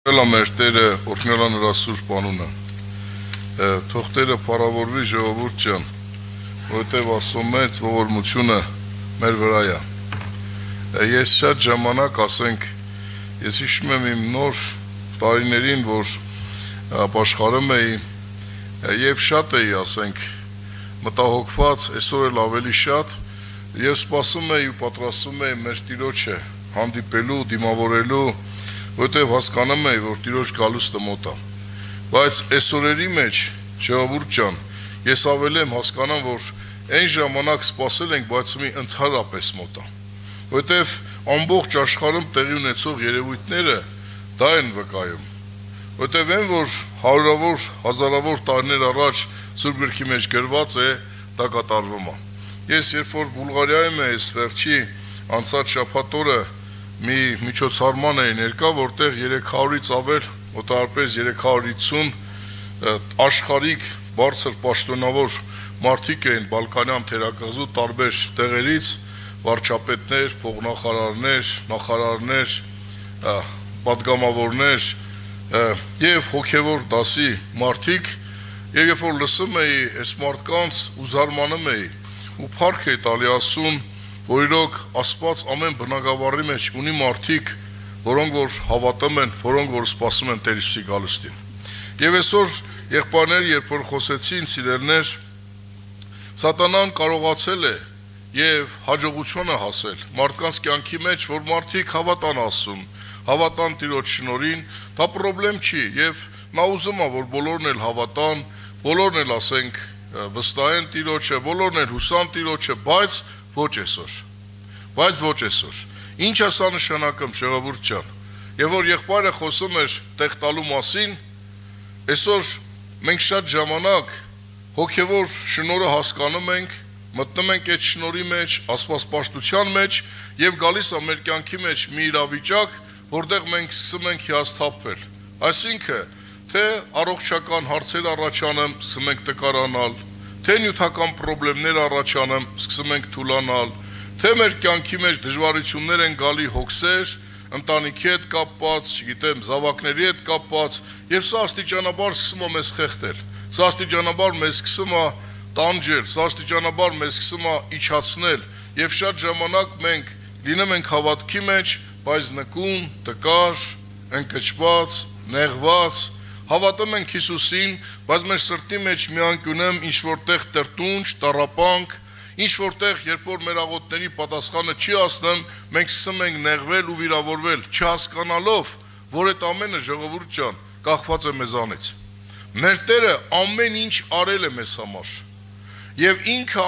Մեր Տերը օրհնելա նրա սուրբ անունը, թող Տերը փառավորվի ժողովուրդ ջան, որովհետև Աստծո մեծ ողորմությունը մեր վրա է։ Ես շատ ժամանակ, ասենք, ես հիշում եմ իմ նոր տարիներին, որ ապաշխարում էի եւ շատ էի, ասենք, մտահոգված, այսօր էլ ավելի շատ, եւ սպասում էի ու պատրաստում էի մեր Տիրոջը հանդիպելու, դիմավորելու, որտեղ հասկանում էի, որ Տիրոջ գալուստը մոտ է։ Բայց այսօրերի մեջ, ժողովուրդ ջան, ես ավելի եմ հասկանում, որ այն ժամանակ սպասել ենք, բայց մի ընդհանրապես մոտ է։ Որտեղ ամբողջ աշխարհում տեղի ունեցող երևույթները դա են վկայում։ Որտեղ այն, որ հարյուրավոր, հազարավոր տարիներ առաջ Սուրբ Գրքի մեջ գրված է, դա կատարվում է։ Ես երբ որ Բուլղարիայում էի, վերջի անցած շաբաթ օրը մի միջոցառման էի ներկա, որտեղ 300-ից ավել, մոտավորապես 350 աշխարհիկ բարձր պաշտոնավոր մարդիկ էին բալկանյան թերակղզու տարբեր տեղերից, վարչապետներ, փոխնախարարներ, նախարարներ, պատգամավորներ եւ հոգեվոր դասի մարդիկ, եւ երբ որ լսում էի այս մարդկանց ու զարմանում էի ու փառք էի տալի Աստծուն, որ իրոք Աստված ամեն բնակավարի մեջ ունի մարդիկ, որոնք որ հավատում են, որոնք որ սպասում են Տեր Հիսուսի գալուստին։ Եվ այսօր եղբայրներ, երբ որ խոսեցին, սիրելներ, Սատանան կարողացել է եւ հաջողություն է հասել մարդկանց կյանքի մեջ, որ մարդիկ հավատան Աստծուն, հավատան Տիրոջ շնորհին, դա խնդրեմ չի, եւ նա ուզում է, որ բոլորն էլ հավատան, բոլորն էլ ասենք վստահեն Տիրոջը, բոլորն էլ հուսան Տիրոջը, բայց ոչ այսօր։ Ինչ է սա նշանակում, ժողովուրդ ջան։ Եվ որ եղբայրը խոսում էր տեղ տալու մասին, այսօր մենք շատ ժամանակ հոգևոր շնորհը հասկանում ենք, մտնում ենք այդ շնորհի մեջ, աստվածպաշտության մեջ եւ գալիս է մեր կյանքի մեջ մի իրավիճակ, որտեղ մենք սկսում ենք հիասթափվել։ Այսինքն, թե առողջական հարցեր առաջանում, սկսում ենք տկարանալ, թե նյութական խնդիրներ առաջանում, սկսում ենք թուլանալ, թե մեր կյանքի մեջ դժվարություններ են գալի, հոգսեր, ընտանիքի հետ կապված, չգիտեմ, զավակների հետ կապված, եւ սա աստիճանաբար սկսում է մեզ խեղդել։ Սա աստիճանաբար մեզ սկսում է տանջել, սա աստիճանաբար մեզ սկսում է իջացնել, եւ շատ ժամանակ մենք լինում ենք հավատքի մեջ, բայց նկուն, տկար, ընկճված, նեղված, հավատում ենք Հիսուսին, բայց մեր սրտի մեջ մի անկյունում ինչ որտեղ տրտունջ, տառապանք, ինչ որտեղ երբ որ մեր աղոթների պատասխանը չի հասնում, մենք սկսում ենք նեղվել ու վիրավորվել, չհասկանալով, որ այդ ամենը ժողովուրդ ջան կախված է մեզանից։ Մեր Տերը ամեն ինչ արել է մեզ համար, եւ ինքը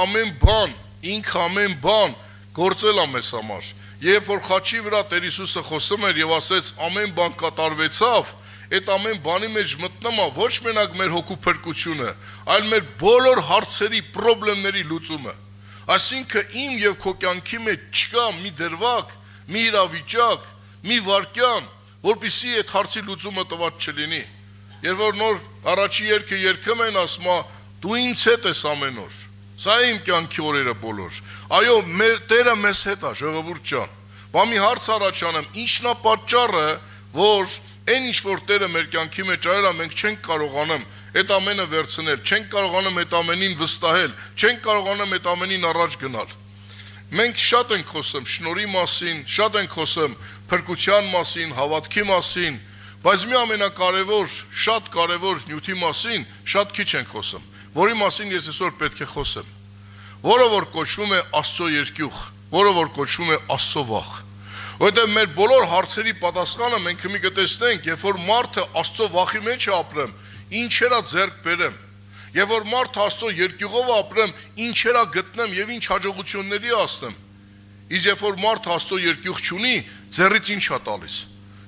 ամեն բան գործել է մեզ համար։ Երբ որ խաչի վրա Տեր Հիսուսը խոսում էր եւ ասեց ամեն բան կատարվեցավ, այդ ամեն բանի մեջ մտնում է ոչ մենակ մեր հոգու փրկությունը, այլ մեր բոլոր հարցերի, խնդիրների լուծումը։ Այսինքն իմ եւ քո կյանքի մեջ չկա մի դրվագ, մի իրավիճակ, մի վարքյան, որպեսզի այդ հարցի լուծումը տված չլինի։ Երբ որ նոր առաջի երգը երգում են, ասում է դու ինձ հետ ես ամեն օր։ Սա է իմ կյանքի օրերը բոլոր։ Այո, մեր Տերը մեզ հետ է, ժողովուրդ ջան։ Բա մի հարց առաջանում, ի՞նչն է պատճառը, որ այն ինչ որ Տերը մեր կյանքի մեջ արել է, մենք չենք կարողանում այդ ամենը վերցնել, չենք կարողանում այդ ամենին վստահել, չենք կարողանում այդ ամենին առաջ գնալ։ Մենք շատ ենք խոսում շնորհի մասին, շատ ենք խոսում փրկության մասին, հավատքի մասին, բայց մի ամենակարևոր, շատ կարևոր նյութի մասին շատ քիչ ենք խոսում, որի մասին ես այսօր պետք է խոսեմ, որը որ կոչվում է Աստծո երկյուղ, որը որ կոչվում է Աստծո վախ։ Որտեղ մեր բոլոր հարցերի պատասխանը մենք մի կտեսնենք, երբ որ մարդը Աստծո վախի մեջ է ապրում, ինչերա ձեռք բերեմ, եւ որ մարդը Աստծո երկյուղով ապրում, ինչերա գտնեմ եւ ինչ հաջողությունների ասնեմ։ Իսկ երբ որ մարդը Աստծո երկյուղ չունի, ձեռից ինչ է տալիս։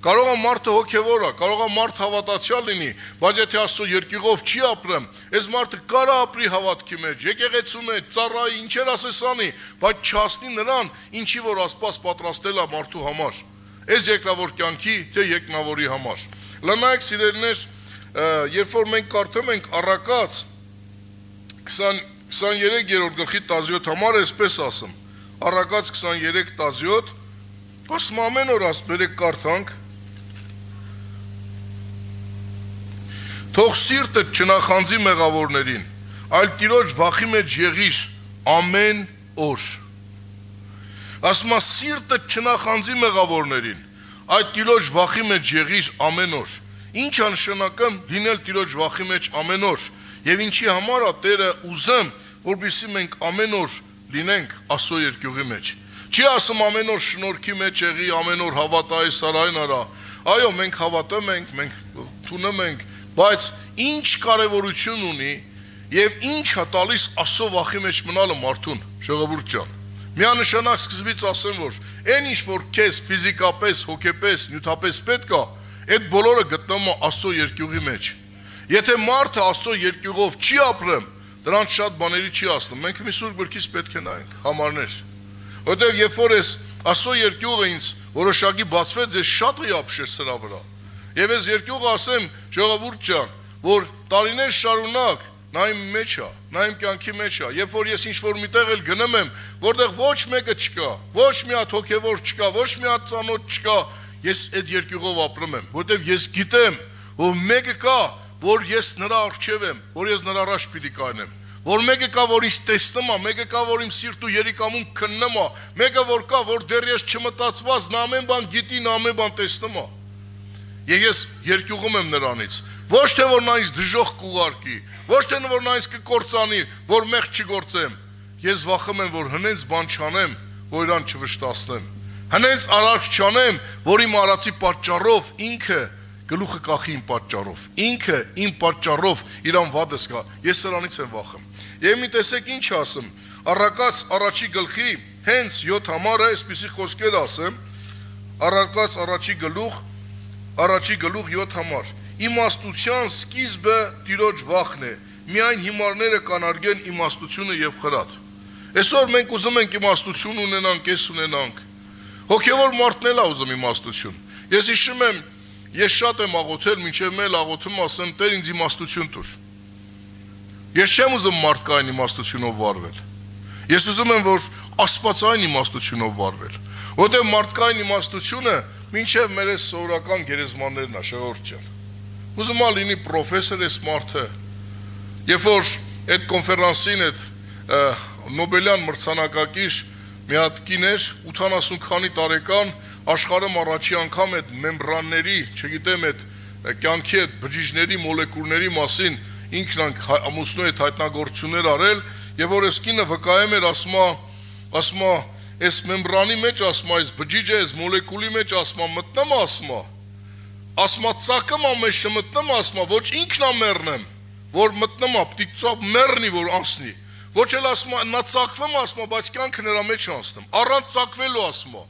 Կարող է մարդը հոգևոր է, կարող է մարդը հավատացյալ լինի, բայց եթե Աստծո երկյուղով չի ապրում, այս մարդը կարա ապրի հավատքի մեջ, եկեղեցու մեջ, ծառայի, ինչեր ասես անի, բայց չհասնի նրան, ինչի որ Աստված պատրաստել է մարդու համար, այս երկրավոր կյանքի, թե երկնավորի համար։ Լնայեք սիրելիներ, երբ որ մենք կարդում ենք Առակաց 23-րդ գլխի 17 համար այսպես ասում, Առակաց 23-17, ասում ամեն օր ասում, բերեք կարդանք, Թող սիրտը չնախանձի մեղավորներին, այլ Տիրոջ վախի մեջ եղիր ամեն օր։ Ասում է սիրտը չնախանձի մեղավորներին, այդ Տիրոջ վախի մեջ եղիր ամեն օր։ Ինչ է նշանակում լինել Տիրոջ վախի մեջ ամեն օր, եւ ինչի համար է Տերը ուզում, որպեսզի մենք ամեն օր լինենք Աստծո երկյուղի մեջ։ Չի ասում ամեն օր շնորհքի մեջ եղի, ամեն օր հավատայի սարային արա։ Այո, մենք հավատում ենք, մենք թունում ենք, բայց ինչ կարևորություն ունի եւ ինչ է տալիս Աստծո վախի մեջ մնալը մարդուն, ժողովուրդ ջան։ Միանշանակ սկզբից ասեմ, որ այն ինչ որ քեզ ֆիզիկապես, հոգեպես, նյութապես պետք է, այդ բոլորը գտնվում է Աստծո երկյուղի մեջ։ Եթե մարդը Աստծո երկյուղով չի ապրում, դրանց շատ բաների չի ասնում։ Մենք մի սուրբ գրքից պետք է նայենք համարներ։ Որտեղ երբ որ ես Աստծո երկյուղը ինձ որոշակի բացվեց, ես շատ էի ապշել սրա վրա։ Եվ ես երկյուղը ասեմ, ժողովուրդ ջան, որ տարիներ շարունակ նա իմ մեջ է, նա իմ կյանքի մեջ է։ Երբ որ ես ինչ-որ միտեղ էլ գնում եմ, որտեղ ոչ մեկը չկա, ոչ մի հատ հոգևոր չկա, ոչ մի հատ ծանոթ չկա, ես այդ երկյուղով ապրում եմ, որտեղ ես գիտեմ, որ մեկը կա, որ ես նրա առջև եմ, որ ես նրա առաջ պիտի կայնեմ, որ մեկը կա, որ ինձ տեսնում է, մեկը կա, որ իմ սիրտ ու երիկամում քննում է, մեկը որ կա, որ դեռ ես չմտածված, նա ամեն բան գիտի, նա ամեն բան տեսնում է։ Եվ ես երկյուղում եմ նրանից, ոչ թե որ նա ինձ դժոխք կուղարկի, ոչ թե որ նա ինձ կկործանի, որ մեղք չգործեմ, ես վախում եմ, որ հնենց բան չանեմ, որ իրան չվշտացնեմ, հնենց արարք չանեմ, որ իմ արածի պատճառով ինքը գլուխը կախի իմ պատճառով, ինքը իմ պատճառով իրան վատը զգա, ես սրանից եմ վախում։ Եվ մի տեսեք ինչ ասում, Առակաց առաջի գլխի հենց 7 համարը, այսպիսի խոսքեր ասեմ, Առակաց առաջի գլուխ 7 համար, իմաստության սկիզբը Տիրոջ վախն է, միայն հիմարները կանարգեն իմաստությունը եւ խրատ։ Այսօր մենք ուզում ենք իմաստություն ունենանք, կես ունենանք։ Հոգևոր մարդն էլ է ուզում իմաստություն։ Ես հիշում եմ, ես շատ եմ աղոթել, մինչև մեր աղոթում ասեմ, Տեր ինձ իմաստություն տուր։ Ես չեմ ուզում մարդկային իմաստությունով վարվել։ Ես ուզում եմ, որ աստվածային իմաստությունով վարվել։ Որտեղ մարդկային իմաստությունը մինչև մեր այս սովորական գերեզմաններն է, ժողովուրդ ջան։ Ուզում ա լինի պրոֆեսոր էս մարդը։ Երբ որ այդ կոնֆերանսին այդ Նոբելյան մրցանակակիր մի հատ կին էր, 80 քանի տարեկան, աշխարհում առաջի անգամ այդ մեմբրանների, չգիտեմ, այդ կյանքի այդ բջիջների, մոլեկուլների մասին ինքն ամուսնու հետ հայտնագործություններ արել, եւ որ այս կինը վկայում էր, ասում է, այս մեմբրանի մեջ, ասում է, այս բջիջը, այս մոլեկուլի մեջ, ասում է, մտնում, ասում է, ծակում ամեն մտնում, ասում է, ոչ ինքն է մեռնեմ, որ մտնում է, պիտի ծավ մեռնի, որ անցնի, ոչ էլ ասում է, նա ծակվում, ասում է, բայց կյանքը նրա մեջ անցնում, առանց ծակվելու, ասում է,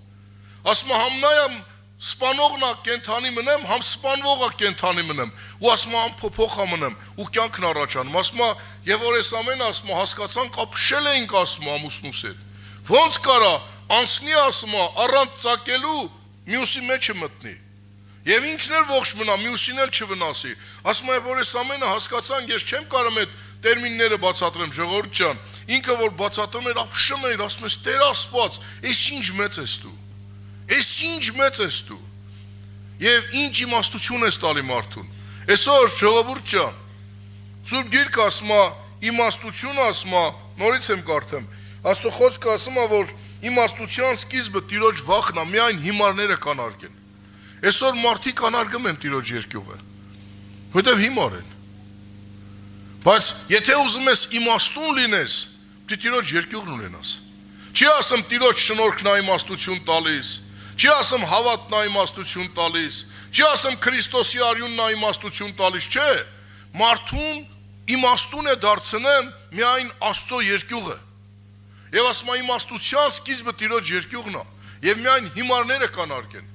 համ նա եմ սպանողն է կենթանի մնեմ, համ սպանվողը կենթանի մնեմ, ու ասում է, համ փոփոխ մնեմ, ու կյանքն առաջանում, ասում է, եւ որ այս ամենը, ասում է, հասկացանք, ապշել էինք, ասում է, ամուսնուս հետ, ոնց կարա, անցնի, ասում է, առանց ծակելու, մյուսի մեջը մտնի, եւ ինքն էլ ողջ մնա, մյուսին էլ չվնասի, ասում է, որ այս ամենը հասկացանք, ես չեմ կարող այդ տերմինները բացատրեմ, ժողովուրդ ջան, ինքը որ բացատրում էր, ապշում էր, ասում ես, Տեր Աստված, այս ինչ մեծ ես դու, այս ինչ մեծ ես դու, եւ ինչ իմաստություն ես տալի մարդուն, այսօր ժողովուրդ ջան, Սուրբ Գիրքը ասում է, իմաստություն ասում է, նորից եմ կարդում, Աստծո խոսքը ասում է, որ իմաստության սկիզբը Տիրոջ վախն է, միայն հիմարները կանարգեն։ Այսօր մարդիկ անարգում են Տիրոջ երկյուղը, որտեվ հիմար են։ Բայց եթե ուզում ես իմաստուն լինես, պիտի Տիրոջ երկյուղն ունենաս։ Չի ասում Տիրոջ շնորհքն է իմաստություն տալիս, չի ասում հավատն է իմաստություն տալիս, չի ասում Քրիստոսի արյունն է իմաստություն տալիս, չէ։ Մարդուն իմաստուն է դարձնում միայն Աստծո երկյուղը։ Եվ ասում է իմաստության սկիզբը Տիրոջ երկյուղն է, եւ միայն հիմարները կանարգեն։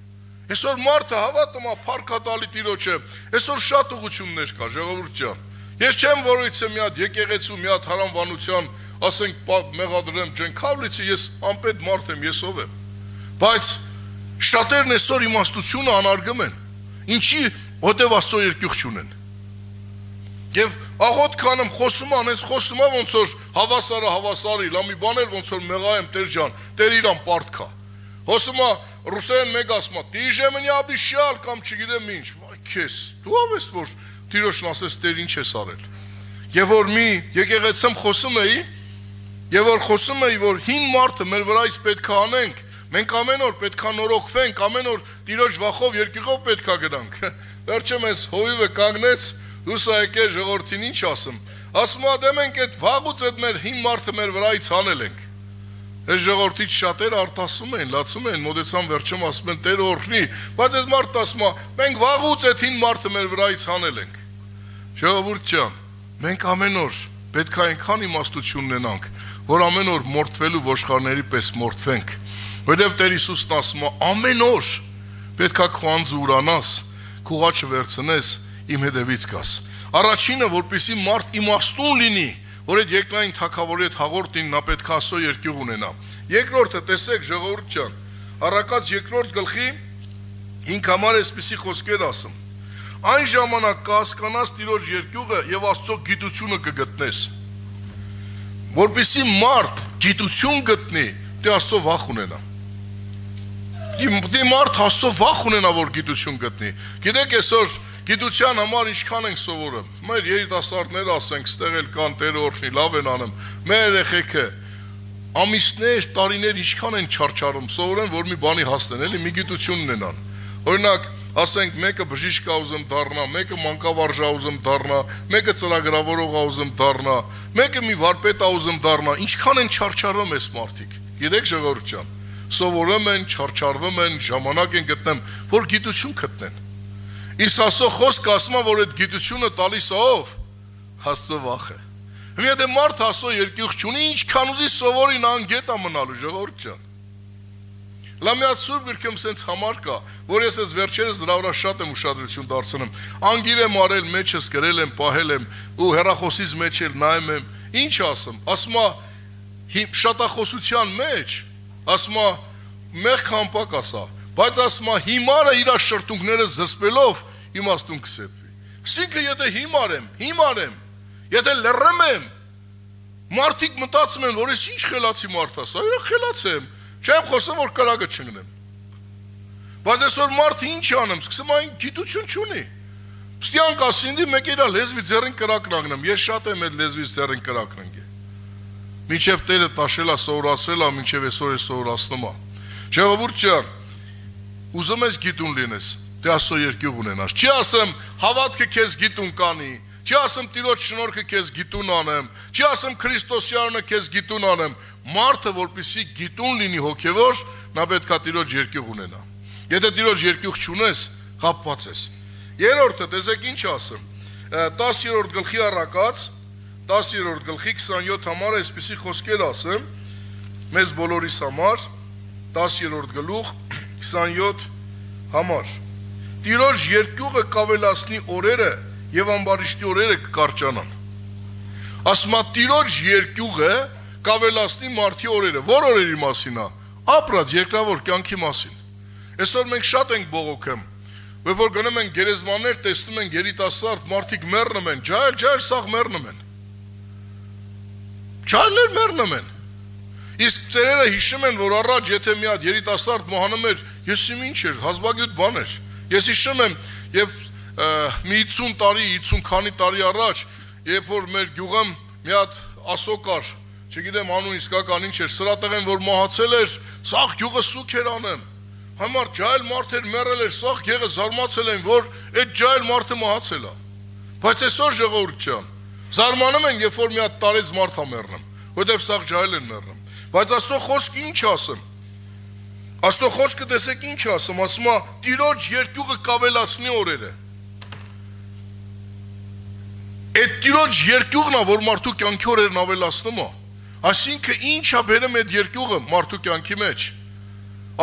Այսօր մարդը հավատում է փառքատալի Տիրոջը, այսօր շատ ուղղություններ կա, ժողովուրդ ջան։ Ես չեմ որույցը մի հատ եկեղեցու, մի հատ հարանվանության, ասենք մեղադրեմ ջենքավլիցի, ես անպետ մարդ եմ, ես ով եմ։ Բայց շատերն այսօր իմաստությունը անարգում են։ Ինչի, որտեվ Աստծո երկյուղ չունեն։ Եվ աղոտ քանում խոսում անենց խոսում է ոնց որ հավասարի, լա մի բան էլ ոնց որ մեղայեմ Տեր ջան, Տեր իրան պարտքա։ Խոսում է ռուսերեն մեկ ասում է, «Ты же меня обещал», կամ չգիտեմ ինչ, վայ քեզ, դու ով ես որ Տիրոջն ասես Տեր ինչ ես արել։ Եվ որ մի եկեղեցում խոսում էի, եւ որ խոսում էի, որ հին մարդը մեր վրայից պետք է անենք, մենք ամեն օր պետք է նորոգվենք, ամեն օր Տիրոջ վախով երկյուղով պետք է գնանք։ Վերջը մեզ հովիվը կանգնեց, հուսա եկե ժողովրդին ինչ ասում։ Ասում ա դե մենք այդ վաղուց այդ մեր հին մարդը մեր վրայից անել ենք։ Այս ժողովրդից շատերը արտասում են, լացում են, մոտեցան վերջում ասում են Տեր օրհնի, բայց այս մարդը ասում ա մենք վաղուց այդ հին մարդը մեր վրայից անել ենք։ Ժողովուրդ ջան, մենք ամեն օր պետք է այնքան իմաստություն ունենանք, որ ամեն օր մորթվելու ոշխարների պես մորթվենք, որովհետև Տեր Հիսուսն ասում ա ամեն օր պետք է քո անձը ուրանաս, քո ղաչը վերցնես, իմ հետևից գաս։ Առաջինը, որպեսզի մարդ իմաստուն լինի, որ այդ երկնային թագավորի հետ հաղորդին նա պետք է Աստծո երկյուղ ունենա։ Երկրորդը, տեսեք ժողովուրդ ջան, Առակաց 2-րդ գլխի 5 համար այսպիսի խոսքեր ասում։ Այն ժամանակ կհասկանաս Տիրոջ երկյուղը եւ Աստծո գիտությունը կգտնես։ Որպեսզի մարդ գիտություն գտնի, դե Աստծո վախ ունենա։ Դե մարդ Աստծո վախ ունենա, որ գիտություն գտնի։ Գիտեք այսօր գիտության համար ինչքան ենք սովորում։ Մեր երիտասարդները ասենք, ստեղ էլ կան Տեր օրհնի, լավ են անում։ Մեր երեխեքը ամիսներ, տարիներ ինչքան են չարչարում, սովորեն, որ մի բանի հասնեն, էլի մի գիտություն ունենան։ Օրինակ, ասենք մեկը բժիշկ ա ուզում դառնա, մեկը մանկավարժ ա ուզում դառնա, մեկը ծրագրավորող ա ուզում դառնա, մեկը մի վարպետ ա ուզում դառնա, ինչքան են չարչարում այս մարդիկ։ Գիտեք ժողովուրդ ջան, սովորում են, չարչարվում են, ժամանակ են գտնում, որ գիտություն գտնեն։ Իսկ Աստծո խոսքը ասում է, որ այդ գիտությունը տալիս է ով։ Աստծո վախը։ Մի հատ մարդ Աստծո երկյուղ չունի, ինչքան ուզի սովորի նա անգետ է մնալու ժողովուրդ ջան։ Լամիած Սուրբ գրքում սենց համար կա, որ ես այս վերջերս դրա վրա շատ եմ ուշադրություն դարձնում։ Անգիր եմ արել, մեջս գրել եմ, պահել եմ ու հեռախոսից մեջ էլ նայում եմ։ Ինչ ասում։ Ասում է շատախոսության մեջ, ասում է մեղք համպակ ասա, բայց ասում է հիմարը իր շրթունքները զսպելով իմաստուն կսեպվի։ Այսինքն եթե հիմար եմ, եթե լռեմ եմ, մարդիկ մտածում են, որ ես ինչ խելացի մարդ ասա, իրա խելաց եմ, չեմ խոսում, որ կրակը չընկնեմ։ Բայց այսօր մարդը ինչ անեմ, սկսում այն գիտություն չունի։ Ստյան կասինդի մեկ իրա լեզվի ձեռին կրակն անգնեմ, ես շատ եմ այդ լեզվից ձեռին կրակն ընկել։ Մինչև Տերը տաշել է, սովորացրել է, մինչև այսօր է սովորացնում է։ Ժողովուրդ ջան, ուզում ես գիտուն լինես, դե Աստծո երկյուղ ունենաս։ Չի ասեմ հավատքը քեզ գիտուն կանի, չի ասեմ Տիրոջ շնորհքը քեզ գիտուն անեմ, չի ասեմ Քրիստոսյանը քեզ գիտուն անեմ։ Մարդը որպեսզի գիտուն լինի հոգևոր, նա պետք է Տիրոջ երկյուղ ունենա։ Եթե Տիրոջ երկյուղ չունես, խաբված ես։ Երրորդը, տեսեք ինչ ասեմ։ 10-րդ գլխի Առակաց, 10-րդ գլխի 27 համար այսպիսի խոսքեր ասեմ, մեզ բոլորիս համար, 10-րդ գլուխ 27 համար։ Տիրոջ երկյուղը կավելացնի օրերը եւ ամբարիշտի օրերը կկարճանան։ Ասում է Տիրոջ երկյուղը կավելացնի մարդի օրերը։ Որ օրերի մասին է։ Ապրած երկրավոր կյանքի մասին։ Այսօր մենք շատ ենք բողոքում, որ գնում են գերեզմաններ, տեսնում են երիտասարդ մարդիկ մեռնում են, ջահել սաղ մեռնում են։ Ջահելներ մեռնում են։ Իսկ ծերերը հիշում են, որ առաջ եթե մի հատ երիտասարդ մահանում էր, ես իմ ինչ էր, հազվագյուտ բան էր։ Ես հիշում եմ, եւ մի 50 տարի, 50 քանի տարի առաջ, երբ որ մեր գյուղում մի հատ ասո կար, չգիտեմ անուն իսկական ինչ էր, սրատեղեն որ մահացել էր, սաղ գյուղը սուք էր անեմ։ Համար ջահել մարդ էր մեռել էր, սաղ գեղը զարմացել են, որ այդ ջահել մարդը մահացել է։ Բայց այսօր ժողովուրդ ջան, զարմանում են, երբ որ մի հատ տարեց մարդ է մեռնում, որտեղ սաղ ջահել են մեռնում։ Բայց Աստծո խոսքը ինչ ասում։ Աստծո խոսքը տեսեք ինչ ասում, ասում է Տիրոջ երկյուղը կավելացնի օրերը։ Այդ Տիրոջ երկյուղն է, որ մարդու կյանքի օրերն ավելացնում է։ Այսինքն ինչ է բերում այդ երկյուղը մարդու կյանքի մեջ։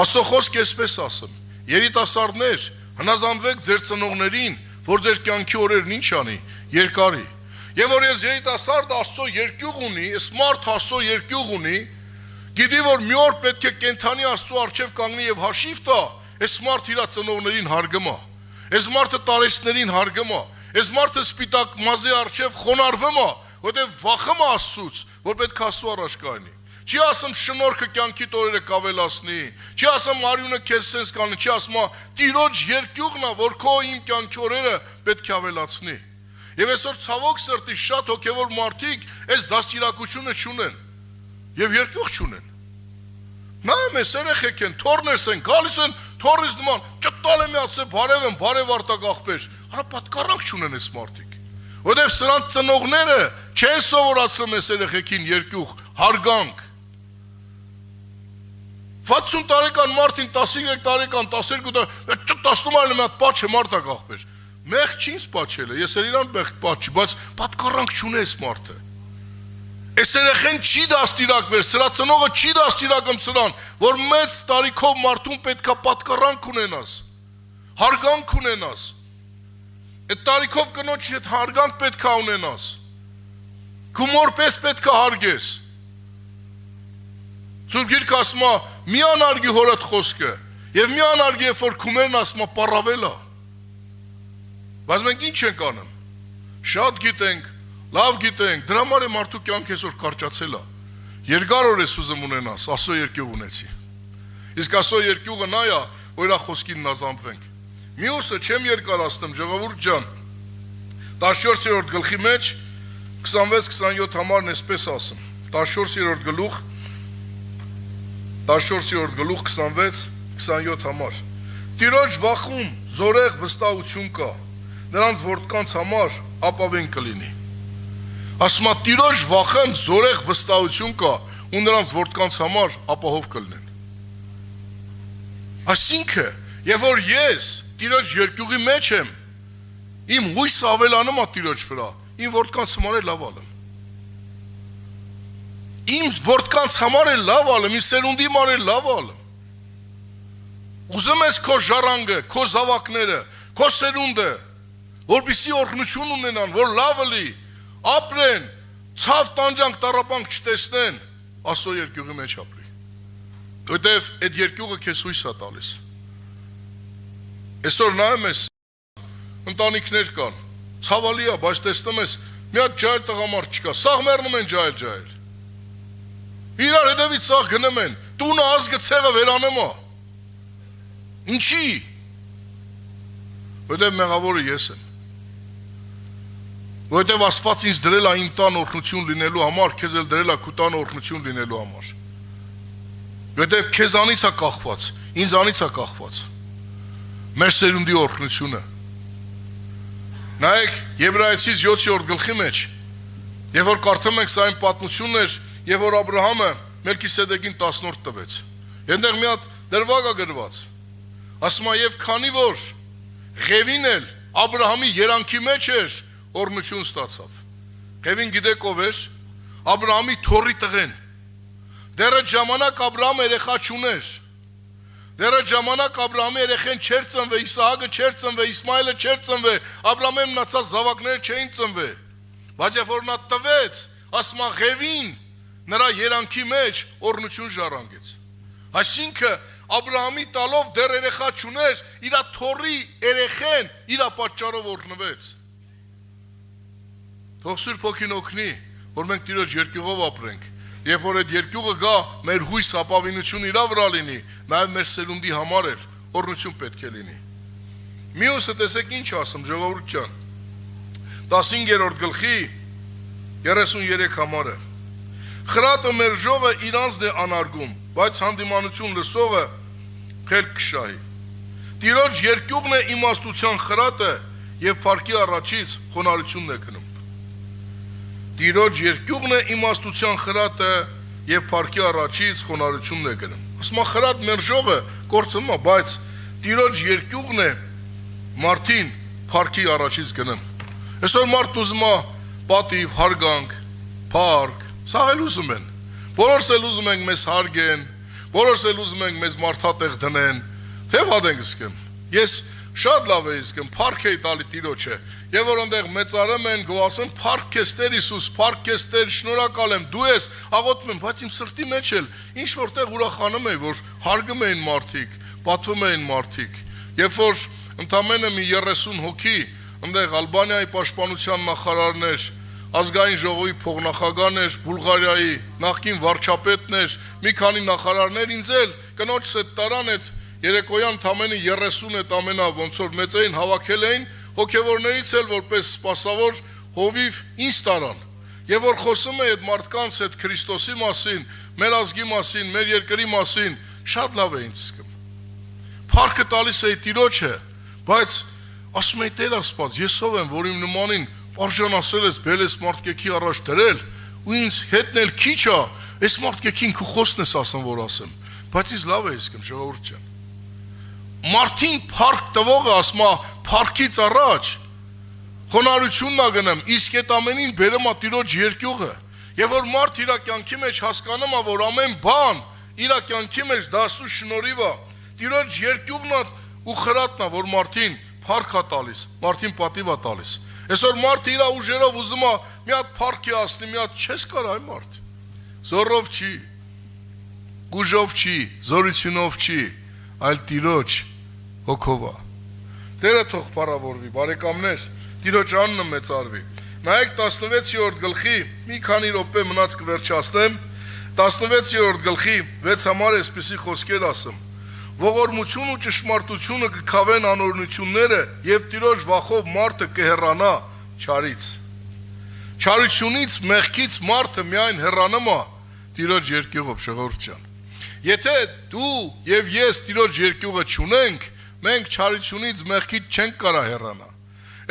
Աստծո խոսքը այսպես ասում. երիտասարդներ, հնազանդվեք ձեր ծնողներին, որ ձեր կյանքի օրերն ինչ անի, երկարի։ Եվ որ ես երիտասարդ Աստծո երկյուղ ունի, ես մարդ Աստծո երկյուղ ունի, գիտի որ մի օր պետք է կենթանի Աստծո առջև կանգնի եւ հաշիվ տա, այս մարդ իր ծնողներին հարգում է, այս մարդը տարեցներին հարգում է, այս մարդը սպիտակ մազի առջև խոնարհվում է, որտեղ վախում է Աստծուց, որ պետք է Աստծո առաջ կայնի։ Չի ասում շնորհքը կյանքի տորերը կավելացնի, չի ասում արյունը քեզ սենց կանի, չի ասում Տիրոջ երկյուղն է, որ քո իմ կյանքի օրերը պետք է ավելացնի։ Եվ այսօր ցավոք սրտի շատ հոգևոր մարդիկ այս դաստիարակությունը չունեն եւ երկյուղ չունեն։ Նայում ես երեխեք են, թորներս են, գալիս են, թորից նման, ճտալ է միացե, բարև են, բարև արտակ աղբեր, արա պատկառանք չունեն այս մարդիկ։ Որտեւ սրանց ծնողները չեն սովորացրել այս երեխեքին երկյուղ, հարգանք։ 60 տարեկան մարդին 13 տարեկան 12 տարեկան ճտասնում այլ մի հատ պաչ է մարդակ աղբեր։ Մեղ չի ինձ պաչել է, ես էլ իրան մեղ պաչ չի, բայց պատկառանք չունի այս մարդը։ Այս երեխեն չի դաստիարակվեր, սրա ծնողը չի դաստիարակում սրան, որ մեծ տարիքով մարդուն պետքա պատկառանք ունենաս, հարգանք ունենաս։ Այդ տարիքով կնոջ հետ հարգանք պետքա ունենաս։ Քու մորպես պետքա հարգես։ Սուրբ Գիրքը ասում է՝ մի անարգի հորդ խոսքը, եւ մի անարգի երբ որ քումերն ասում է պարավել է։ Բայց մենք ինչ ենք անում։ Շատ գիտենք, լավ գիտենք, դրա համար է մարդու կյանքը այսօր կարճացել է։ Երկար օր ես ուզում ունենաս, ասո երկյուղ ունեցի։ Իսկ ասո երկյուղը նա է, որ իր խոսքին նազանդվենք։ Մյուսը չեմ երկարացնում, ժողովուրդ ջան։ 14-րդ գլխի մեջ 26-27 համարն էսպես ասում։ 14-րդ գլուխ 26-27 համար։ Տիրոջ վախում զորեղ վստահություն կա, նրանց որդկանց համար ապավեն կլինի։ Ասում է Տիրոջ վախում զորեղ վստահություն կա ու նրանց որդկանց համար ապահով կլինեն։ Այսինքն, երբ որ ես Տիրոջ երկյուղի մեջ եմ, իմ հույսը ավելանում է Տիրոջ վրա, իմ որդկանց համար է լավ ալեմ։ Իմ որդկանց համար է լավ ալեմ, իմ սերունդի համար է լավ ալեմ։ Ուզում ես քո ժառանգը, քո զավակները, քո սերունդը, որպեսզի օրհնություն ունենան, որ լավը լի, ապրեն, ցավ տանջանք տառապանք չտեսնեն, Աստծո երկյուղի մեջ ապրի։ Որտեվ այդ երկյուղը քեզ հույս է տալիս։ Այսօր նայում ես, ընտանիքներ կան, ցավալի է, բայց տեսնում ես, մի հատ ջահել տղամարդ չկա, սաղ մեռնում են ջահել։ Իրար հետևից սաղ գնում են, տունը ազգը ցեղը վերանում է։ Ինչի։ Որտեվ մեղավորը ես եմ։ Որտեվ Աստված ինձ դրել է իմ տան օրհնություն լինելու համար, քեզ էլ դրել է քո տան օրհնություն լինելու համար։ Որտեվ քեզանից է կախված, ինձանից է կախված։ Մեր սերունդի օրհնությունը։ Նայեք Եբրայեցիս 7-րդ գլխի մեջ, երբ որ կարդում ենք սա այն պատմությունն էր, երբ որ Աբրահամը Մելքիսեդեկին 10-րդ տվեց։ Այնտեղ մի հատ դրվագ է գրված։ Ասում է եւ քանի որ Ղևին էլ Աբրահամի երանքի մեջ էր, օրհնություն ստացավ։ Ղևին գիտեք ով էր։ Աբրահամի թոռի տղեն։ Դեռ այդ ժամանակ Աբրահամը երեխա չուներ։ Դեռ այդ ժամանակ Աբրահամի երեխեն չէր ծնվել, Իսահակը չէր ծնվել, Իսմայելը չէր ծնվել, Աբրահամի մնացած զավակները չէին ծնվել։ Բայց երբ որ նա տվեց, ասում է Ղևին նրա երանքի մեջ օրհնություն ժառանգեց։ Այսինքն Աբրահամի տալով դեռ երեխա չուներ, իր թոռի երեխեն իր պատճառով օրհնվեց։ Թող Սուրբ Հոգին օգնի, որ մենք Տիրոջ երկյուղով ապրենք, երբ որ այդ երկյուղը գա, մեր հույս ապավինություն իրա վրա լինի, նաև մեր սերունդի համար էլ օրհնություն պետք է լինի։ Մյուսը տեսեք ինչ ասում, ժողովուրդ ջան։ 15-րդ գլխի 33 համարը։ Խրատը մերժողը իրանցն է անարգում, բայց հանդիմանություն լսողը խելք կշահի։ Տիրոջ երկյուղն է իմաստության խրատը եւ փառքի առաջից խոնարհությունն է գնում։ Տիրոջ երկյուղն է իմաստության խրատը եւ փառքի առաջից խոնարհությունն է գնում։ Ասում խրատ մերժողը կործնում է, բայց Տիրոջ երկյուղն է մարդին փառքի առաջից գնում։ Այսօր մարդն ուզում է պատիվ, հարգանք, փառք, սա էլ ուզում են։ Բոլորս էլ ուզում ենք մեզ հարգեն, բոլորս էլ ուզում ենք մեզ մարդատեղ դնեն, թե վատ ենք զգում։ Ես շատ լավ եմ զգում, փառք էի տալի Տիրոջը, եւ որ այնտեղ մեծարում են, գովասում փառք քեզ Տեր Հիսուս, փառք քեզ Տեր, շնորհակալ եմ, դու ես, աղոթում եմ, բայց իմ սրտի մեջ էլ ինչ որտեղ ուրախանում եմ, որ հարգում էին մարդիկ, պատվում էին մարդիկ։ Երբ որ ընդամենը մի 30 հոգի այնտեղ Ալբանիայի պաշտպանության նախարարներ, ազգային ժողովի փոխնախագահներ, Բուլղարիայի նախկին վարչապետներ, մի քանի նախարարներ ինձ էլ կնոջս այդ տարան այդ երեկոյան ընդամենը 30 այդ ամենա ոնց որ մեծային հավաքել էին հոգևորներից էլ որպես սպասավոր հովիվ ինձ տարան, եւ որ խոսում է այդ մարդկանց հետ Քրիստոսի մասին, մեր ազգի մասին, մեր երկրի մասին, շատ լավ է ինձ զգում։ Փառքը տալիս է Տիրոջը, բայց ասում է Տեր Աստված, ես ով եմ, որ իմ նմանին արժանացել ես բելես մարդկեքի առաջ դրել, ու ինձ հետնել քիչ է, այս մարդկեքին քու խոսն ես ասում, որ ասեմ, բայց ինձ լավ է զգում, ժողովուրդ ջան։ Մարդին փառք տվողը ասում է փառքից առաջ խոնարհությունն ա գնում, իսկ այդ ամենին բերում է Տիրոջ երկյուղը, եւ որ մարդ իր կյանքի մեջ հասկանում է, որ ամեն բան իր կյանքի մեջ դասու շնորհիվ է, Տիրոջ երկյուղն է ու խրատն է, որ մարդին փառք է տալիս, մարդին պատիվ է տալիս։ Այսօր մարդը իր ուժերով ուզում է մի հատ փառքի ասնի, մի հատ չես կար այ մարդ։ Զորով չի, գուժով չի, զորությունով չի, այլ Տիրոջ հոգով է։ Տերը թող փառավորվի, բարեկամներ, Տիրոջ անունը մեծարվի։ Նայեք 16-րդ գլխի, մի քանի րոպե մնաց կվերջացնեմ, 16-րդ գլխի 6 համար այսպիսի խոսքեր ասեմ. Ողորմություն ու ճշմարտությունը կքավեն անօրնությունները եւ Տիրոջ վախով մարդը կհեռանա չարից։ Չարությունից, մեղքից մարդը միայն հեռանում է Տիրոջ երկյուղով, ժողովուրդ ջան։ Եթե դու եւ ես Տիրոջ երկյուղը չունենք, մենք չարությունից, մեղքից չենք կարա հեռանա։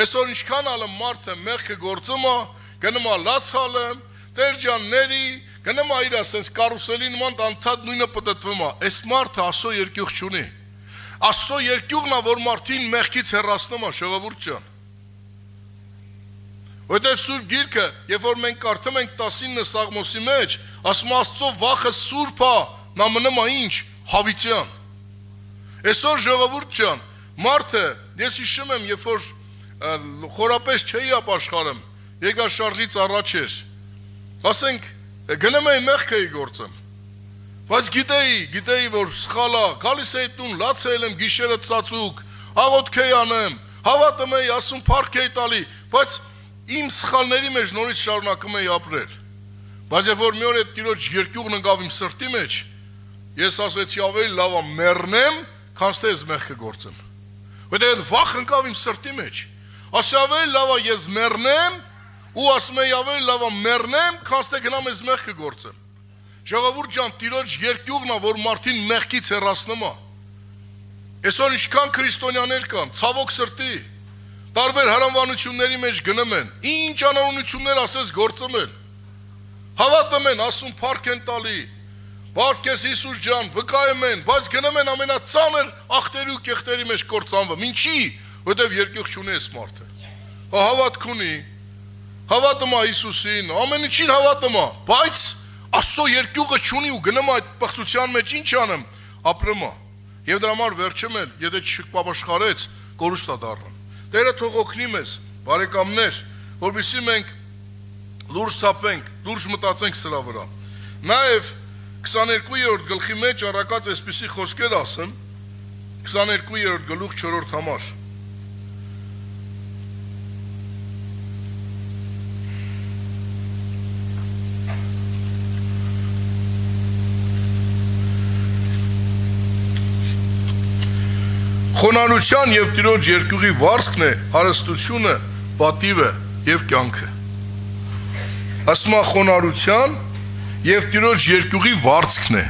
Այսօր ինչքան ալը մարդը մեղքը գործում է, գնում է լացալը, Տեր ջանների, գնում է իր ասենց կարուսելի նման անդադ նույնը պտտվում է։ Այս մարդը Աստծո երկյուղ չունի։ Աստծո երկյուղն է, որ մարդին մեղքից հեռացնում է, ժողովուրդ ջան։ Որտեվ Սուրբ Գիրքը, երբ որ մենք կարդում ենք 19 Սաղմոսի մեջ, ասում է Աստծո վախը սուրբ է, նա մնում է ինչ, հավիտյան։ Այսօր ժողովուրդ ջան, մարդը, ես հիշում եմ, երբ որ խորապես չէի ապաշխարում, երկրաշարժից առաջ էր, ասենք, գնում էի մեղք էի գործում, բայց գիտեի, որ սխալ է, գալիս էի տուն, լացել եմ գիշերը ծածուկ, աղոթք էի անեմ, հավատում էի, ասում փառք էի տալի, բայց իմ սխալների մեջ նորից շարունակում էի ապրել, բայց երբ որ մի օր այդ Տիրոջ երկյուղն ընկավ իմ սրտի մեջ, ես ասեցի ավելի լավ է մեռնեմ, քան թե ես մեղքը գործեմ, որտեղ այդ վախ ընկավ իմ սրտի մեջ, ասի ավելի լավ է ես մեռնեմ, ու ասում էի ավելի լավ է մեռնեմ, քան թե գնամ ես մեղքը գործեմ։ Ժողովուրդ ջան, Տիրոջ երկյուղն է, որ մարդին մեղքից հեռացնում է։ Այսօր ինչքան քրիստոնյաներ կան, ցավոք սրտի, տարբեր հարանվանությունների մեջ գնում են, ինչ անօրենություններ ասես գործում են, հավատում են, ասում փառք են տալի, բարք ես Հիսուս ջան, վկայում են, բայց գնում են ամենածանր ախտերի ու կեղտերի մեջ կործանվում։ Ինչի՞, որտեվ երկյուղ չունի այս մարդը։ Հավատք ունի, հավատում է Հիսուսին, ամեն ինչին հավատում է, բայց Աստծո երկյուղը չունի ու գնում է այդ պղծության մեջ ինչ անեմ, ապրում է։ Եվ դրա համար վերջում էլ, եթե չապաշխարեց, կորուստ է դառնում։ Տերը թող օգնի մեզ, բարեկամներ, որովհետեւ մենք լուրջ սապենք, լուրջ մտածենք սրա վրա։ Նաև 22-րդ գլխի մեջ առակած այսպիսի խոսքեր ասեմ, 22-րդ գլուխ 4-րդ համար։ Խոնարհության եւ Տիրոջ երկյուղի վարձքն է հարստությունը, պատիվը եւ կյանքը։ Ասում է խոնարհության եւ Տիրոջ երկյուղի վարձքն է։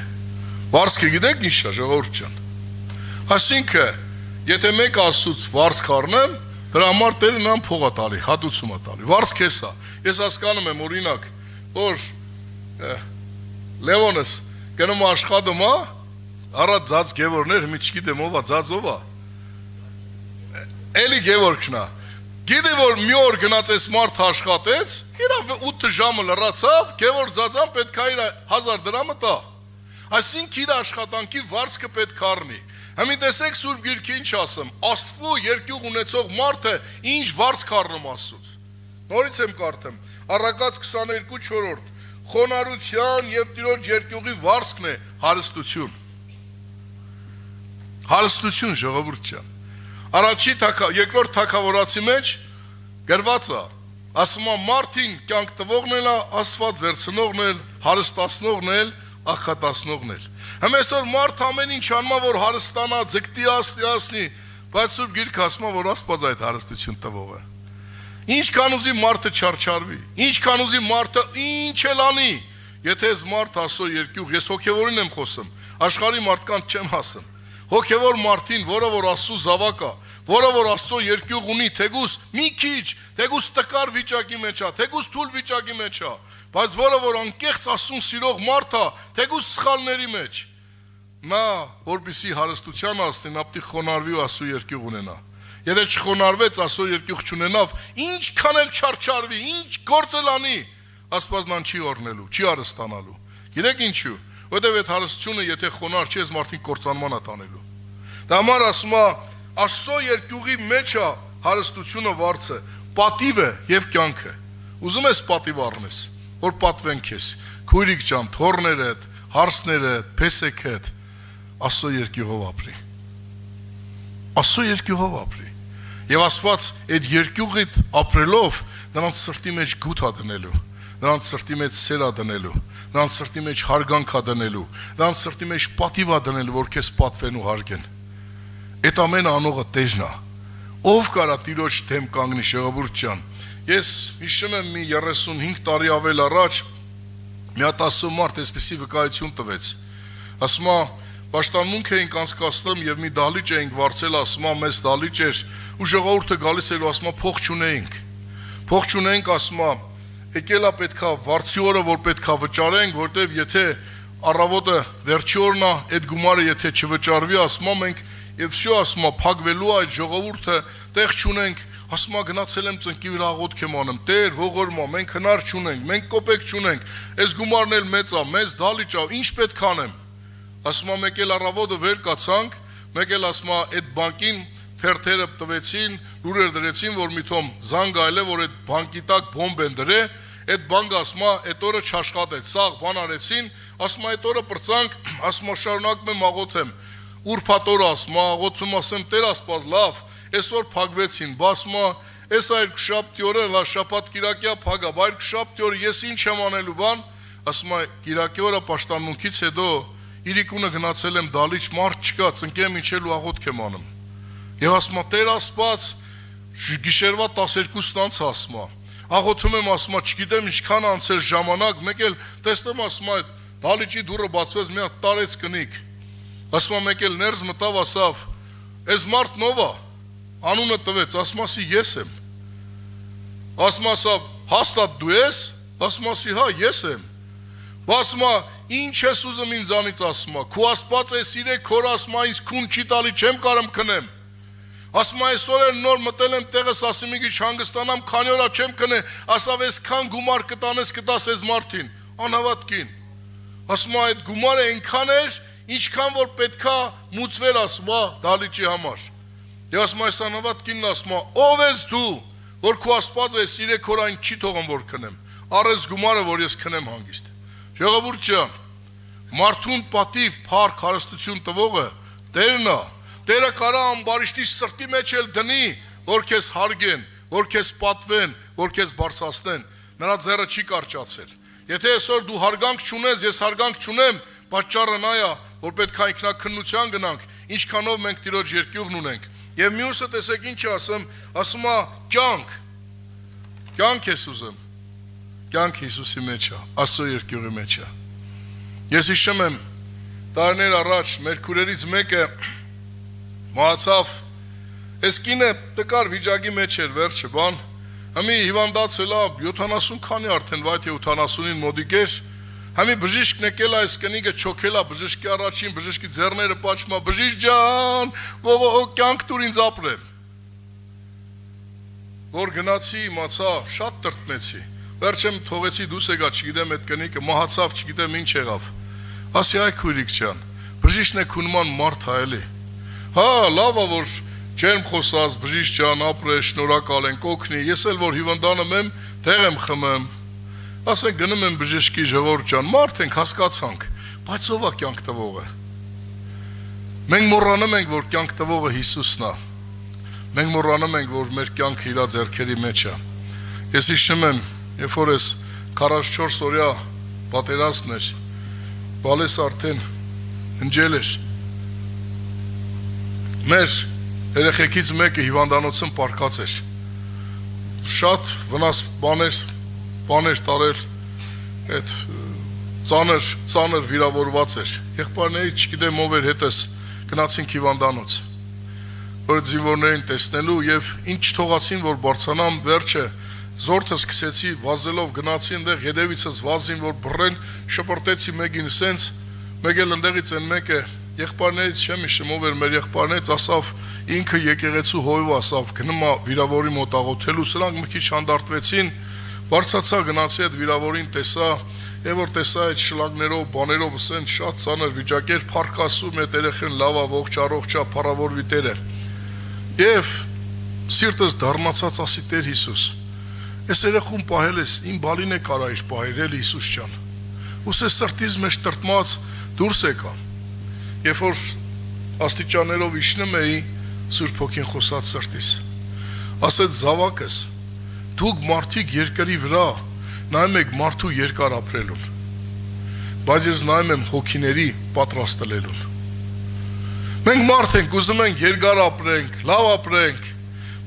Վարձքը գիտեք ինչ է, ժողովուրդ ջան։ Այսինքն, եթե մեկ Աստծուց վարձք առնեմ, դրա համար Տերը նրան փող է տալի, հատուցում է տալի։ Վարձքը էսա։ Ես հասկանում եմ օրինակ, որ Լևոնս գնում աշխատում է, առած ծած գևորներ, մի չգիտեմ ով է, ծած ով է։ Էլի Գևորգն է։ Գիտի որ մի օր գնաց այս մարդը աշխատեց, իր 8 ժամը լրացավ, Գևորգ ծածան պետք է իր 1000 դրամը տա։ Այսինքն իր աշխատանքի վարձքը պետք է առնի։ Համի տեսեք Սուրբ Գիրքի ինչ ասում, Աստծո երկյուղ ունեցող մարդը ինչ վարձք առնում Աստծուց։ Նորից եմ կարդում, Առակաց 22:4 խոնարհության եւ Տիրոջ երկյուղի վարձքն է հարստություն։ Հարստություն, ժողովուրդ ջան։ Երկրորդ թագավորացի մեջ գրված է, ասում է մարդին կյանք տվողն էլ, Աստված վերցնողն էլ, հարստացնողն էլ, աղքատացնողն էլ։ Համ այսօր մարդ ամեն ինչ անում է, որ հարստանա, ձգտի ասնի, Բայց Սուրբ Գիրքը ասում է, որ Աստված այդ հարստություն տվող է։ Ինչքան ուզի մարդը չարչարվի, ինչքան ուզի մարդը ինչ էլ անի, եթե այս մարդը Աստծո երկյուղ, ես հոգևորին եմ խոսում, աշխարհի մարդկանց չեմ ասում։ Հոգևոր մարդին, որը որ Աստծո զավակ է, որը որ Աստծո երկյուղ ունի, թեկուզ մի քիչ, թեկուզ տկար վիճակի մեջ է, թեկուզ թույլ վիճակի մեջ է, բայց որը որ անկեղծ Աստծուն սիրող մարդ է, թեկուզ սխալների մեջ, նա որպեսզի հարստության հասնի, նա պիտի խոնարհվի ու Աստծո երկյուղ ունենա։ Եթե չխոնարհվեց, Աստծո երկյուղ չունենավ, ինչքան էլ չարչարվի, ինչ գործ էլ անի, Աստված նրան չի օրհնելու, չի հարստանալու։ Գիտեք ինչու։ Որտեւ այդ հարստությունը, եթե խոնարհ չի, այս մարդին կործանման է տանելու։ Դա համար ասում է, Աստծո երկյուղի մեջ է հարստությունը վարձը, պատիվը եւ կյանքը։ Ուզում ես պատիվ առնես, որ պատվեն քեզ, քույրիկ ջան, թորներդ, հարսներդ, փեսեքդ, Աստծո երկյուղով ապրի։ Աստծո երկյուղով ապրի։ Եվ Աստված այդ երկյուղիդ ապրելով նրանց սրտի մեջ գութ է դնելու, նրանց սրտի մեջ սեր է դնելու, նրանց սրտի մեջ հարգանք է դնելու, նրանց սրտի մեջ պատիվ է դնելու, որ քեզ պատվեն ու հարգեն։ Այդ ամենը անողը Տերն է։ Ով կարա Տիրոջ դեմ կանգնի, Ժողովուրդ ջան։ Ես հիշում եմ մի 35 տարի ավել առաջ մի հատ Աստծո մարդ այսպեսի վկայություն տվեց։ Ասում է, պաշտամունք էինք անցկացնում եւ մի դահլիճ էինք վարձել, ասում է, մեծ դահլիճ էր, ու ժողովուրդը գալիս էր ու ասում է, փող չունեինք։ Փող չունեինք, ասում է, եկել է պետքա վարձի օրը, որ պետքա վճարենք, որտեվ եթե առավոտը վերջի օրն է, այդ գումարը եթե չվճարվի, ասում է, մենք եւ всё, ասում է, փակվելու այդ ժողովուրդը, տեղ չունենք, ասում է, գնացել եմ ծնկի վրա աղոթք եմ անում, Տեր, ողորմա, մենք հնար չունենք, մենք կոպեկ չունենք, այս գումարն էլ մեծ է, մեծ դահլիճ է, ինչ պետք անեմ։ Ասում է, մեկ էլ առավոտը վեր կացանք, մեկ էլ ասում է, այդ բանկին թերթերը տվեցին, լուրեր դրեցին, որ միտոմ զանգ այլ է, որ այդ բանկի տակ բոմբ են դրե, այդ բանկը ասում է, այդ օրը չաշխատեց, սաղ բան արեցին, ասում է, այդ օրը պրծանք, ասում է, շարունակում եմ աղոթեմ, ուրբաթ օրը ասում է, աղոթում ասեմ, Տեր Աստված, լավ, այսօր փակվեցին, ասում է, այս այլ շաբթի օրը, լա շաբաթ կիրակյա փակա, բայց շաբթի օրը ես ինչ եմ անելու բան, ասում է, կիրակի օրը պաշտամունքից հետո իրիկունը գնացել եմ դալիճ, մարդ չկա, ծնկեմ իջել ու աղոթք եմ անում։ Եվ ասում է, Տեր Աստված, գիշերվա 12-ն անց ասում է, աղոթում եմ, ասում է, չգիտեմ ինչքան անցել ժամանակ, մեկ էլ տեսնեմ, ասում է, դալիճի դուռը բացվեց, մի հատ տարեց կնիկ։ Ասում է, մեկ էլ ներս մտավ, ասավ, այս մարդն ով է, անունը տվեց, ասում ասի, ես եմ։ Ասում ասավ, հաստատ դու ես, ասում ասի, հա, ես եմ։ Ասում է, ինչ ես ուզում ինձանից, ասում է, քու Աստված է սիրեք, քոր ասում է, ինձ քուն չի տալի, չեմ կարում քնեմ։ Ասում է, այսօր էլ նոր մտել եմ տեղս, ասում մի քիչ հանգստանամ, քանի օր չեմ քնե, ասավ, այսքան գումար կտանես, կտաս այս մարդին, անհավատ կին։ Ասում է, այդ գումարը այնքան էր, ինչքան որ պետքա մուծվեր, ասում է, դալիճի համար։ Եվ ասում է, այս անհավատ կինն ասում է, ով ես դու, որ քու Աստված է սիրեք, քոր այն չի թողում, որ քնեմ։ Առես գումարը, որ ես քնեմ հանգիստ։ Ժողովուրդ ջան, մարդուն պատիվ, փառք, հարստություն տվողը Տերն է։ Տերը կարա ամբարիշտի սրտի մեջ էլ դնի, որ քեզ հարգեն, որ քեզ պատվեն, որ քեզ բարձրացնեն։ Նրա ձեռը չի կարճացել։ Եթե այսօր դու հարգանք չունես, ես հարգանք չունեմ, պատճառը նա է, որ պետք է ինքնակնության գնանք, ինչքանով մենք Տիրոջ երկյուղն ունենք։ Եվ մյուսը տեսեք ինչ ասում է կյանք։ Կյանք ես ուզում։ Կյանք Հիսուսի մեջ է, Աստծո երկյուղի մեջ է։ Ես հիշում եմ տարիներ առաջ մեր քուրերից մեկը մահացավ, այս կինը տկար վիճակի մեջ էր, վերջը բան, համի հիվանդացել է 70 քանի արդեն, վայթ 70-ին մոտիկ էր, համի բժիշկն եկել է այս կնիկը չոքել է, բժիշկի առաջին, բժիշկի ձեռները պաչում է, բժիշկ ջան, կյանք տուր ինձ ապրեմ։ Որ գնացի, իմացա, շատ տրտնեցի։ Վերջեմ թողեցի դուս եկա, չգիտեմ այդ կնիկը մահացավ, չգիտեմ ինչ եղավ։ Ասի այ քույրիկ ջան, բժիշկն է քունման մարդ է էլի։ Հա, լավ է որ ջերմ խոսած, բժիշկ ջան, ապրես, շնորհակալ ենք, օգնի, ես էլ որ հիվանդանում եմ, տեղ եմ խմեմ։ Ասենք գնում եմ բժշկի, ժողովուրդ ջան, մարդ ենք, հասկացանք, բայց ով է կյանք տվողը։ Մենք մոռանում ենք, որ կյանք տվողը Հիսուսն է։ Մենք մոռանում ենք, որ մեր կյանքը իր ձեռքերի մեջ է։ Ես հիշում եմ, երբ որ ես 44 օրյա պատերազմն էր, բալես արդեն ընջել էր։ Մեր երեխեքից մեկը հիվանդանոցում պարկած էր, շատ վնաս բաներ տարել, այդ ծանր վիրավորված էր, եղբայրների չգիտեմ ով էր հետս գնացինք հիվանդանոց, որ զինվորներին տեսնելու և ինչ թողացին, որ բարձանամ վերջը, զորդը սկսեցի վազելով գնացի ընդեղ ետևիցս վազին, որ բռեն շպրտեցի մեկին սենց, մեկ էլ ընդեղից են մեկը եղբայրներից չեմ իշում ով էր մեր եղբայրներից ասավ ինքը եկեղեցու հոյվ ասավ գնումա վիրավորի մոտ աղոթելու, սրանք մի քիչ հանդարտվեցին, բարձացա գնացի այդ վիրավորին տեսա, եւ որ տեսա այդ շլագներով, բաներով սենց շատ ծանր վիճակ էր, փառքասում այդ երեխեն լավա ողջ առողջա փառավորվի Տերը։ Եվ սիրտս դառնացած ասի Տեր Հիսուս, այս երեխուն պահել ես, իմ բալին է կարայր պահել Հիսուս ջան։ Ուսես սրտից մեջ տրտմած դուրս եկա։ Երբ որ աստիճաններով իջնում էի, Սուրբ Հոգին խոսած սրտիս։ Ասեց զավակս, դուք մարդիկ երկրի վրա նայում եք մարդու երկար ապրելուն, բայց ես նայում եմ հոգիների պատրաստելելուն։ Մենք մարդ ենք, ուզում ենք երկար ապրենք, լավ ապրենք,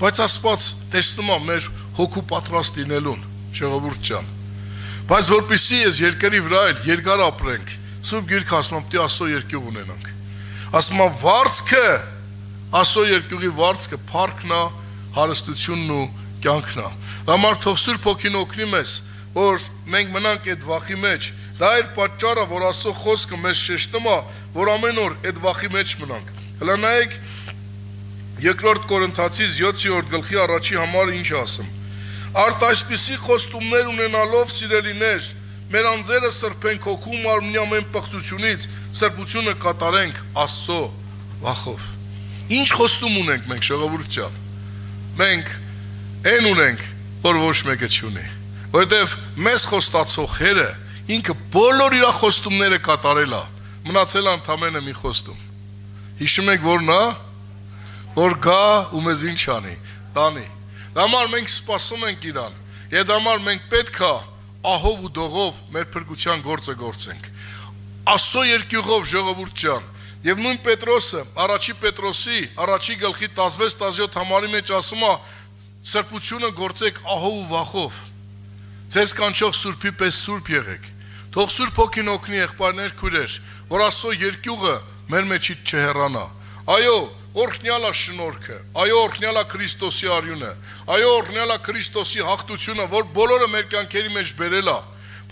բայց Աստված տեսնում է մեր հոգու պատրաստ լինելուն, ժողովուրդ ջան։ Բայց որպեսզի ես երկրի վրա երկար ապրենք, Սուրբ Գիրքը ասում է, պետք է Աստծո երկյուղ ունենանք։ Ասում է վարձքը, Աստծո երկյուղի վարձքը փառքն է, հարստությունն ու կյանքն է։ Համար թող Սուրբ Հոգին օգնի մեզ, որ մենք մնանք այդ վախի մեջ։ Դա էր պատճառը, որ Աստծո խոսքը մեզ շեշտում է, որ ամեն օր այդ վախի մեջ մնանք։ Հələ նայեք 2 Կորինթացիս 7-րդ գլխի առաջի համարը ինչ ասում։ Արդ այսպիսի խոստումներ ունենալով սիրելիներ, մեր անձերը սրբենք հոգու մարմնի ամեն պղծությունից, սրբությունը կատարենք Աստծո վախով։ Ինչ խոստում ունենք մենք ժողովուրդ ջան։ Մենք այն ունենք, որ ոչ մեկը չունի, որովհետև մեզ խոստացող Հերը ինքը բոլոր իր խոստումները կատարել է, մնացել ընդամենը մի խոստում։ Հիշում եք որն է, որ գա ու մեզ ինչ անի, տանի։ Դամար մենք սպասում ենք իրան, եւ դամար մենք պետք է ահով ու դողով մեր փրկության գործը գործենք։ Աստծո երկյուղով ժողովուրդ ջան, եւ նույն Պետրոսը, առաջի Պետրոսի, առաջի գլխի 16-17 համարի մեջ ասում է, սրբությունը գործեք ահով ու վախով։ Ձեզ կանչող Սուրբի պես սուրբ եղեք։ Թող Սուրբ Հոգին օգնի եղբայրներ քույրեր, որ Աստծո երկյուղը մեր մեջից չհեռանա։ Այո, օրհնյալ է շնորհքը, այո, օրհնյալ է Քրիստոսի արյունը, այո, օրհնյալ է Քրիստոսի հաղթությունը, որ բոլորը մեր կյանքերի մեջ բերել է,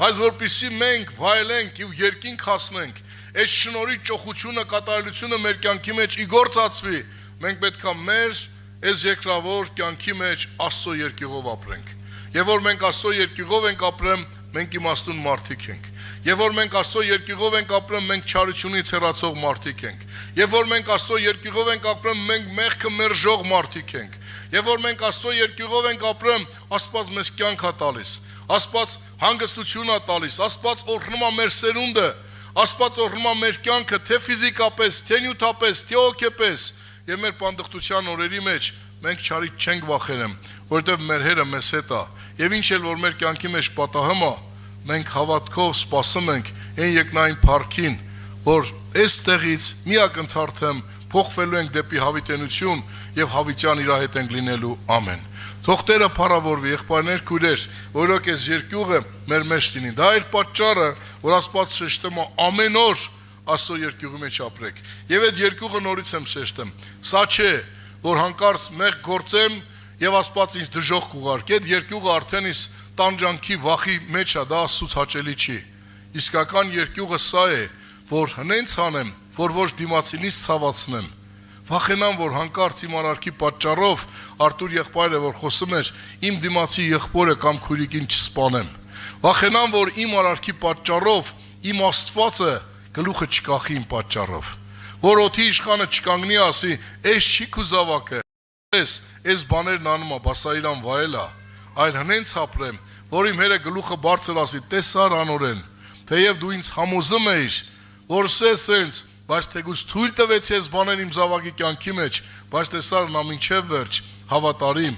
բայց որպեսզի մենք վայելենք ու երկինք հասնենք, այս շնորհի ճոխությունը, կատարելությունը մեր կյանքի մեջ իգործածվի, մենք պետք է մեր այս երկրավոր կյանքի մեջ Աստծո երկյուղով ապրենք։ Եվ որ մենք Աստծո երկյուղով ենք ապրում, մենք իմաստուն մարդիկ ենք։ Եվ որ մենք Աստծո երկյուղով ենք ապրում, մենք չարությունից հեռացող մարդիկ ենք։ Եվ որ մենք Աստծո երկյուղով ենք ապրում, մենք մեղքը մերժող մարդիկ ենք։ Եվ որ մենք Աստծո երկյուղով ենք ապրում, Աստված մեզ կյանք է տալիս։ Աստված հանգստություն է տալիս, Աստված օրհնում է մեր սերունդը, Աստված օրհնում է մեր կյանքը, թե ֆիզիկապես, թե նյութապես, թե հոգեպես։ Եվ մեր պանդխտության օրերի մեջ մենք չարից չենք վախենում, որովհետև մեր Հերը մեզ հետ է։ Եվ ինչ էլ որ մեր կյանքի մեջ պատահում է, մենք հավատքով սպասում ենք այն եկնային փառքին, որ այստեղից մի ակնթարթեմ փոխվելու ենք դեպի հավիտենություն եւ հավիտյան իր հետ ենք լինելու ամեն։ Թող Տերը փառավորվի, եղբայրներ քույրեր, որոք այս երկյուղը մեր մեջ լինի։ Դա էր պատճառը, որ Աստված շեշտում է ամեն օր Աստծո երկյուղի մեջ ապրեք։ Եվ այդ երկյուղը նորից եմ շեշտում։ Սա չէ, որ հանկարծ մեղ գործեմ եւ Աստված ինձ դժոխք կուղարկի։ Այդ երկյուղը արդեն իս տանջանքի վախի մեջ է, դա Աստծուց հաճելի չի։ Իսկական երկյուղը սա է, որ հնենց անեմ, որ ոչ դիմացինից ցավացնեմ։ Վախենամ, որ հանկարծ իմ արարքի պատճառով Արտուր եղբայրը, որ խոսում էր, իմ դիմացի եղբորը կամ քուրիկին չսպանեմ։ Վախենամ, որ իմ արարքի պատճառով իմ Աստվածը գլուխը չկախի իմ պատճառով։ Որ օդի իշխանը չկանգնի ասի, «Էս չի քու զավակը, էս բաներն անում է, բասայրան վայել է», այլ հնենց ապրեմ, որ իմ Հերը գլուխը բարձր ասի, «Տեսար անորեն, թեև դու ինձ համոզում էիր, որ սենց, բայց թեկուզ թույլ տվեցի այս բաներ իմ զավակի կյանքի մեջ, բայց տեսար նա մինչև վերջ հավատարիմ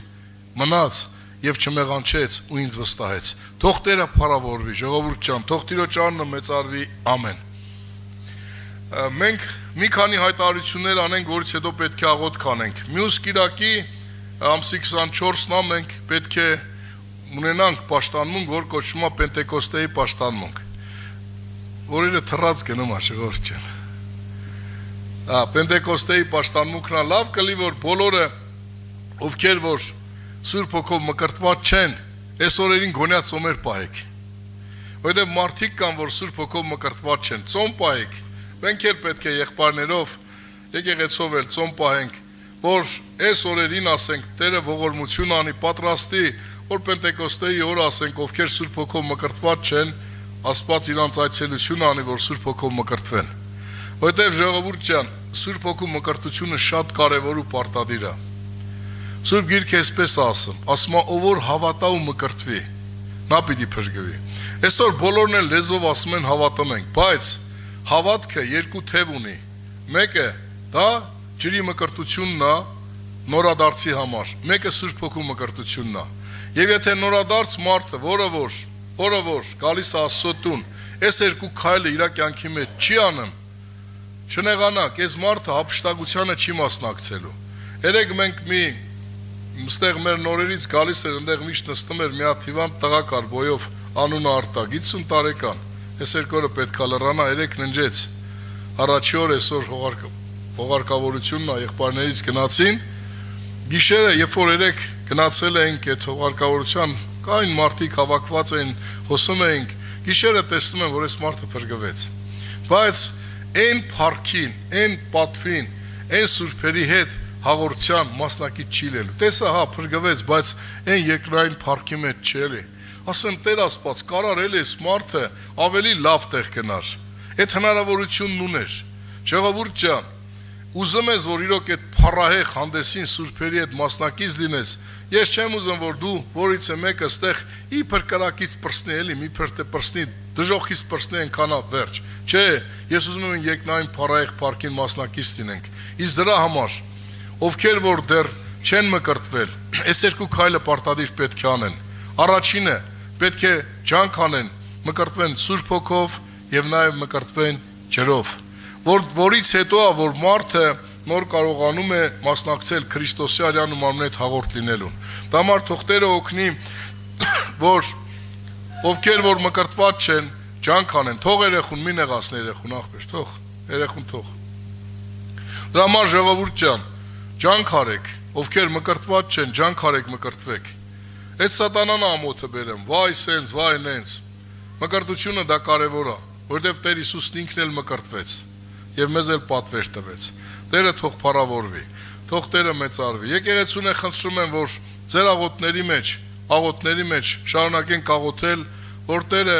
մնաց եւ չմեղանչեց ու ինձ վստահեց»։ Թող Տերը փառավորվի, ժողովուրդ ջան, թող Տիրոջ անունը մեծարվի, ամեն։ մենք մի քանի հայտարարություններ անենք, որից հետո պետք է աղոթք անենք։ Մյուս կիրակի ամսի 24-ն մենք պետք է ունենանք պաշտանմունք, որ կոչվում է Պենտեկոստեի պաշտանմունք։ Որերը թռած գնում է ժողովուրդ ջան։ Պենտեկոստեի պաշտանմունքն լավ կլի, որ բոլորը ովքեր որ Սուրբ Հոգով մկրտված չեն, այս օրերին գոնյա ծոմեր պահեք։ Որտեղ մարդիկ կան, որ Սուրբ Հոգով մկրտված չեն, ծոմ պահեք։ Մենք էլ պետք է եղբայրներով, եկեղեցով էլ ծոմ պահենք, որ այս օրերին ասենք Տերը ողորմություն անի, պատրաստի, որ Պենտեկոստեի օրը ասենք, ովքեր Սուրբ Հոգով մկրտված չեն, Աստված իրանց այցելություն անի, որ Սուրբ Հոգով մկրտվեն։ Որտեղ ժողովուրդ ջան, Սուրբ Հոգու մկրտությունը շատ կարևոր ու պարտադիր է։ Սուրբ Գիրքը այսպես ասում է, ով որ հավատա ու մկրտվի, նա պիտի փրկվի։ Այսօր բոլորն էլ լեզվով ասում են հավատում ենք, բայց հավատքը երկու թև ունի։ Մեկը դա ջրի մկրտությունն է նորադարձի համար, մեկը Սուրբ Հոգու մկրտությունն է։ Եվ եթե նորադարձ մարդը, որը որ գալիս է Աստծո տուն, այս երկու քայլը իր կյանքի մեջ չի անում, չնեղանաք, այս մարդը հափշտակությանը չի մասնակցելու։ Երեք մենք մստեղ մեր նորերից գալիս էր, ընդեղ միշտ նստում էր մի հատ հիվանդ տղա կար բոյով անունը Արտակ, 50 տարեկան։ Այս երկորը պետքա լռանա, երեք ննջեց։ Առաջի օր այսօր հողարկավորությունն է, եղբայրներից գնացին։ Գիշերը, երբ որ երեք գնացել էինք այդ հողարկավորության, կային մարդիկ հավաքված էին, խոսում էինք, գիշերը տեսնում եմ, որ այս մարդը փրկվեց։ Բայց այն փառքին, այն պատվին, այն սուրբերի հետ հաղորդության մասնակից չի լինելու։ Տեսա, հա, փրկվեց, բայց այն երկրային փառքի մեջ չի էլի։ Ասեմ, Տեր Աստված, կարար էլի այս մարդը ավելի լավ տեղ գնար։ Այդ հնարավորությունն ուներ։ Ժողովուրդ ջան, ուզում ես, որ իրոք այդ փառահեղ հանդեսին սուրբերի հետ մասնակից լինես, ես չեմ ուզում, որ դու որից է մեկը ստեղ իբր կրակից պրսնի էլի, միբր թե պրսնի, դժոխքից պրսնի ենքանա վերջ։ Չէ, ես ուզում եմ երկնային փառահեղ փառքին մասնակից լինենք։ Իսկ դրա համար, ովքեր որ դեռ չեն մկրտվել, այս երկու քայլը պարտադիր պետք է անեն։ Առաջինը պետք է ջանք անեն, մկրտվեն Սուրբ Հոգով եւ նաեւ մկրտվեն ջրով, որից հետո է, որ մարդը նոր կարողանում է մասնակցել Քրիստոսի արյան ու մարմնի հետ հաղորդ լինելուն։ Դա համար թող Տերը օգնի, որ ովքեր որ մկրտված չեն, ջանք անեն, թող երեխուն մի նեղացնի երեխուն ախպեր, թող երեխուն թող։ Դրա համար ժողովուրդ ջան, ջանք արեք, ովքեր մկրտված չեն, ջանք արեք, մկրտվեք։ Այդ սատանան ամոթը բերեմ, վայ սենց, վայ նենց։ Մկրտությունը դա կարևոր է, որտեղ Տեր Հիսուսն ինքն էլ մկրտվեց եւ մեզ էլ պատվեր տվեց։ Տերը թող փառավորվի, թող Տերը մեծարվի։ Եկեղեցուն է խնդրում եմ, որ ձեր աղոթների մեջ շարունակենք աղոթել, որ Տերը